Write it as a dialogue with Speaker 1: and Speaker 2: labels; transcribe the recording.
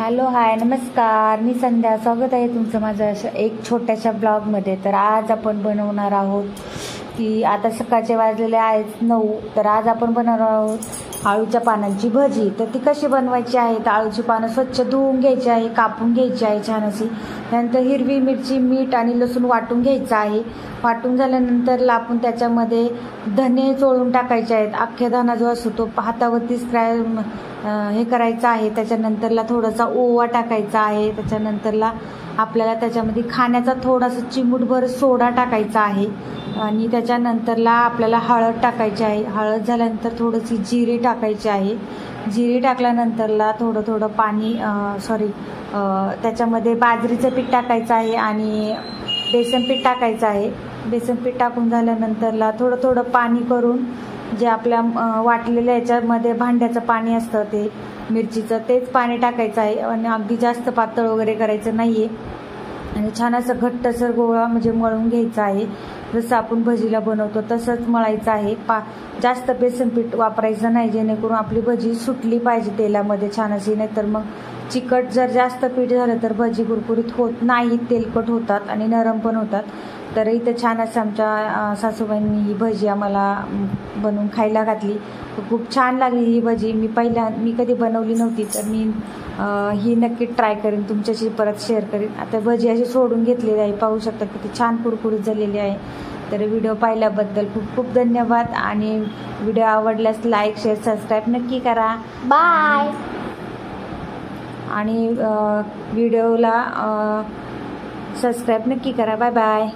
Speaker 1: Hello hi नमस्कार, मी संध्या. स्वागत आहे तुमचं माझं अशा एक छोट्याशा ब्लॉगमध्ये. तर आज आपण बनवणार आहोत की आता सकाळचे वाजलेले आहेत 9. तर आज आपण बनवणार आहोत आळूच्या पानांची भजी. तर ती कशी बनवायची आहे, तर आळूची पानं स्वच्छ धुवून घ्यायची आहे, कापून घ्यायची आहे छान अशी. त्यानंतर हिरवी मिरची, मीठ आणि लसूण वाटून घ्यायचं आहे. वाटून झाल्यानंतर आपण त्याच्यामध्ये धने चोळून टाकायचे आहेत. अख्ख्या धना जो असतो तो हातावरतीच हे करायचं आहे. त्याच्यानंतरला थोडासा ओवा टाकायचा आहे. त्याच्यानंतरला आपल्याला त्याच्यामध्ये खाण्याचा थोडासा चिमूटभर सोडा टाकायचा आहे आणि त्याच्यानंतरला आपल्याला हळद टाकायची आहे. हळद झाल्यानंतर थोडीशी जिरे टाकायची आहे. जिरे टाकल्यानंतरला थोडं पाणी त्याच्यामध्ये बाजरीचं पीठ टाकायचं आहे आणि बेसन पीठ टाकायचं आहे. बेसन पीठ टाकून झाल्यानंतरला थोडं पाणी करून जे आपल्या वाटलेल्या याच्यामध्ये भांड्याचं पाणी असतं ते मिरचीचं तेच पाणी टाकायचं आहे आणि अगदी जास्त पातळ वगैरे करायचं नाही आहे. आणि छान असं घट्टसर गोळा म्हणजे मळून घ्यायचा आहे. जसं आपण भजीला बनवतो तसंच मळायचं आहे. जास्त बेसन पीठ वापरायचं नाही, जेणेकरून आपली भजी सुटली पाहिजे तेलामध्ये छान अशी. नाहीतर मग चिकट जर जास्त पीठ झालं तर भजी कुरकुरीत होत नाही, तेलकट होतात आणि नरम पण होतात. तर इथं छान असं आमच्या सासूबाईंनी ही भजी आम्हाला बनवून खायला घातली. खूप छान लागली ही भजी. मी कधी बनवली नव्हती, तर मी ही नक्की ट्राय करेन, तुमच्याशी परत शेअर करेन. आता भजी अशी सोडून घेतलेली आहे, पाहू शकता किती छान कुरकुरीत झालेली आहे. तर व्हिडिओ पाहिल्याबद्दल खूप खूप धन्यवाद आणि व्हिडिओ आवडल्यास लाईक शेअर सबस्क्राईब नक्की करा.
Speaker 2: बाय.
Speaker 1: आणि व्हिडिओला सबस्क्राईब नक्की करा. Bye bye.